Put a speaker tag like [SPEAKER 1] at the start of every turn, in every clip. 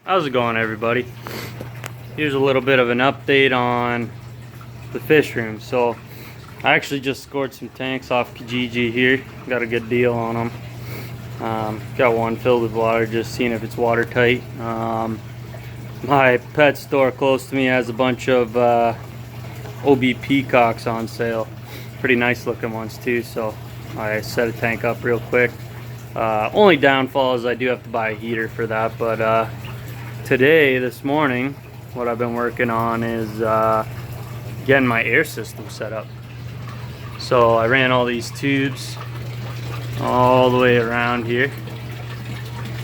[SPEAKER 1] How's it going, everybody? Here's a little bit of an update on the fish room. So I actually just scored some tanks off Kijiji here. Got a good deal on them. Got one filled with water, just seeing if it's watertight. My pet store close to me has a bunch of OB peacocks on sale. Pretty nice looking ones too, so I set a tank up real quick. Only downfall is I do have to buy a heater for that, but this morning, what I've been working on is getting my air system set up. So I ran all these tubes all the way around here.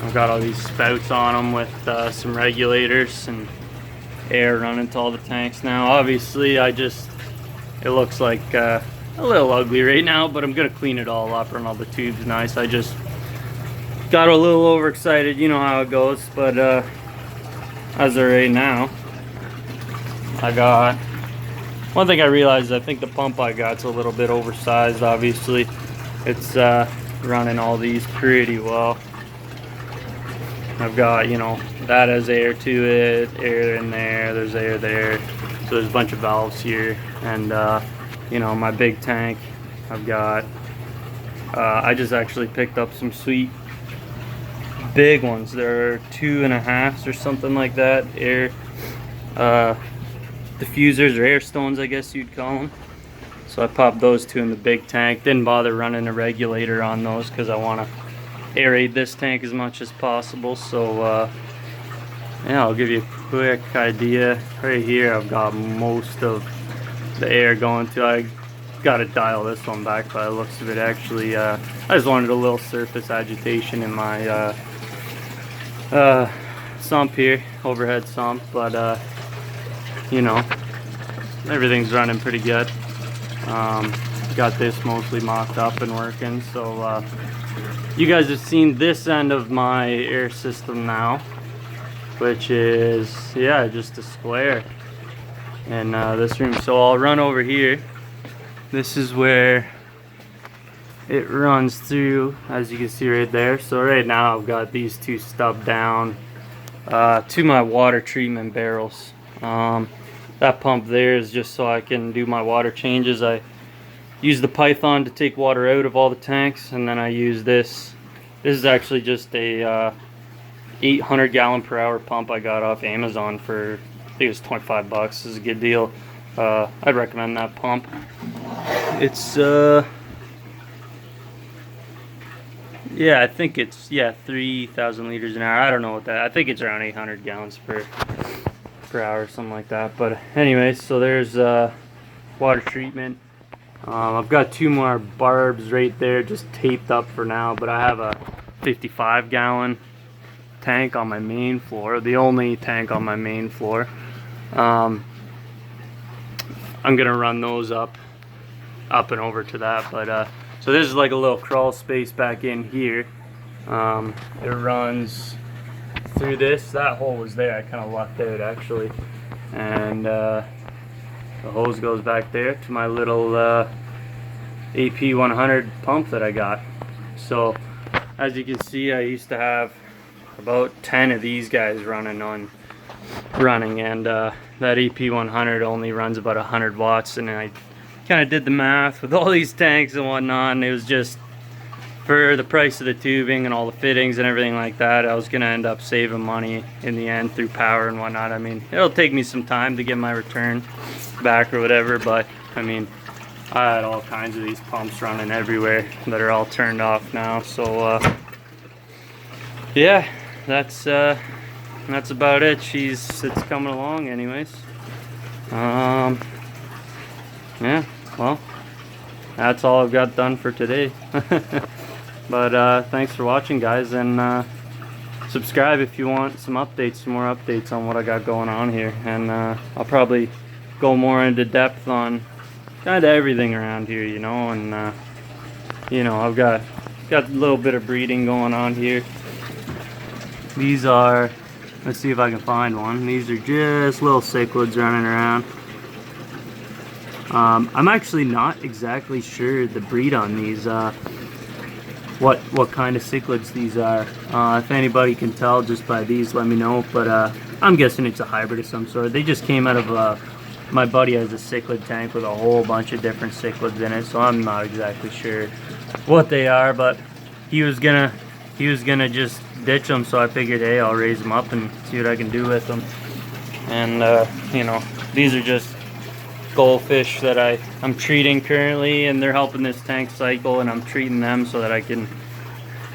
[SPEAKER 1] I've got all these spouts on them with some regulators and air running to all the tanks now. Obviously, it looks like a little ugly right now, but I'm gonna clean it all up, run all the tubes nice. I just got a little overexcited, you know how it goes, but as of right now, I got one thing I realized. I think the pump I got's a little bit oversized. Obviously, it's running all these pretty well. I've got, you know, that has air to it, air in there, there's air there, so there's a bunch of valves here. And you know, my big tank, I've got I just actually picked up some sweet big ones. They're 2.5s or something like that, air diffusers or air stones, I guess you'd call them. So I popped those two in the big tank. Didn't bother running a regulator on those because I want to aerate this tank as much as possible. So yeah, I'll give you a quick idea. Right here I've got most of the air going to. I got to dial this one back by the looks of it. Actually, I just wanted a little surface agitation in my sump here, overhead sump, but you know, everything's running pretty good. Got this mostly mocked up and working. So you guys have seen this end of my air system now, which is, yeah, just a square in this room. So I'll run over here. This is where it runs through, as you can see right there. So right now I've got these two stubbed down to my water treatment barrels. That pump there is just so I can do my water changes. I use the Python to take water out of all the tanks, and then I use this. This is actually just a 800 gallon per hour pump I got off Amazon for, I think it was 25 bucks. This is a good deal. I'd recommend that pump. It's yeah, I think it's 3,000 liters an hour. I don't know what that, I think it's around 800 gallons per hour, something like that. But anyways, so there's water treatment. I've got two more barbs right there just taped up for now, but I have a 55 gallon tank on my main floor, the only tank on my main floor. I'm gonna run those up and over to that. But so this is like a little crawl space back in here. It runs through this. That hole was there, I kind of lucked out actually, and the hose goes back there to my little AP 100 pump that I got. So as you can see, I used to have about 10 of these guys running, and that AP 100 only runs about 100 watts, and I kind of did the math with all these tanks and whatnot, and it was just, for the price of the tubing and all the fittings and everything like that, I was gonna end up saving money in the end through power and whatnot. I mean, it'll take me some time to get my return back or whatever, but I mean, I had all kinds of these pumps running everywhere that are all turned off now. So yeah, that's about it. It's coming along anyways. Yeah, well, that's all I've got done for today. But thanks for watching, guys, and subscribe if you want some updates, some more updates on what I got going on here. And I'll probably go more into depth on kind of everything around here, you know. And you know, I've got a little bit of breeding going on here. These are, let's see if I can find one. These are just little cichlids running around. I'm actually not exactly sure the breed on these. what kind of cichlids these are. If anybody can tell just by these, let me know. But I'm guessing it's a hybrid of some sort. They just came out of my buddy has a cichlid tank with a whole bunch of different cichlids in it, so I'm not exactly sure what they are. But he was gonna just ditch them, so I figured, hey, I'll raise them up and see what I can do with them. And you know, these are just goldfish that I'm treating currently, and they're helping this tank cycle, and I'm treating them so that I can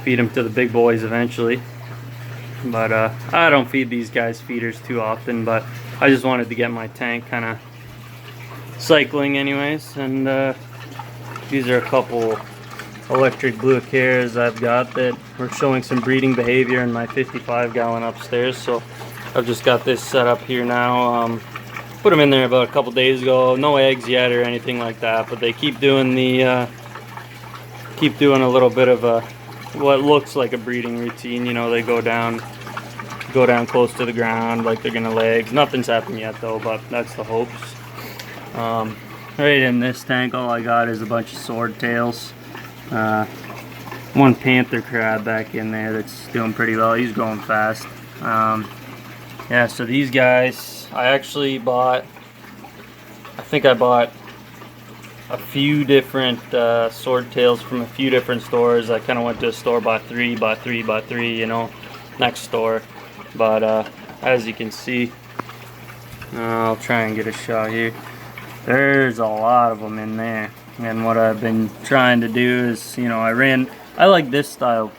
[SPEAKER 1] feed them to the big boys eventually. But I don't feed these guys feeders too often, but I just wanted to get my tank kind of cycling anyways. And these are a couple electric blue acaras I've got that are showing some breeding behavior in my 55-gallon upstairs. So I've just got this set up here now. Put them in there about a couple days ago. No eggs yet or anything like that, but they keep doing the keep doing a little bit of a what looks like a breeding routine. You know, they go down close to the ground like they're gonna lay eggs. Nothing's happened yet though, but that's the hopes. Right in this tank, all I got is a bunch of swordtails. One panther crab back in there that's doing pretty well. He's growing fast. Yeah, so these guys, I actually bought, I think I bought a few different swordtails from a few different stores. I kind of went to a store, bought three, you know, next store. But as you can see, I'll try and get a shot here. There's a lot of them in there. And what I've been trying to do is, you know, I like this style.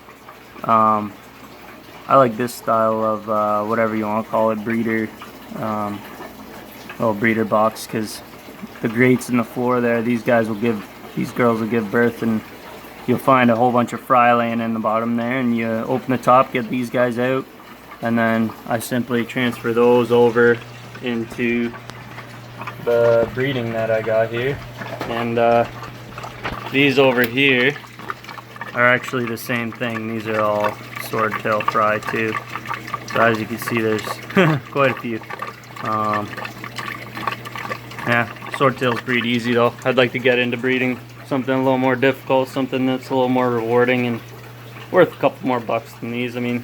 [SPEAKER 1] I like this style of whatever you want to call it, breeder, little breeder box, because the grates in the floor there, these girls will give birth, and you'll find a whole bunch of fry laying in the bottom there, and you open the top, get these guys out, and then I simply transfer those over into the breeding that I got here. And these over here are actually the same thing. These are all swordtail fry too. So as you can see, there's quite a few. Yeah, swordtails breed easy though. I'd like to get into breeding something a little more difficult, something that's a little more rewarding and worth a couple more bucks than these. I mean,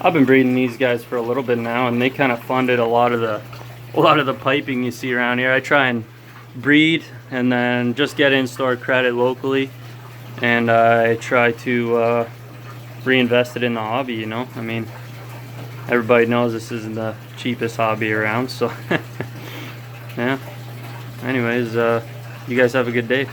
[SPEAKER 1] I've been breeding these guys for a little bit now, and they kind of funded a lot of the piping you see around here. I try and breed and then just get in-store credit locally, and I try to reinvest it in the hobby, you know. I mean, everybody knows this isn't the cheapest hobby around, so yeah. Anyways, you guys have a good day.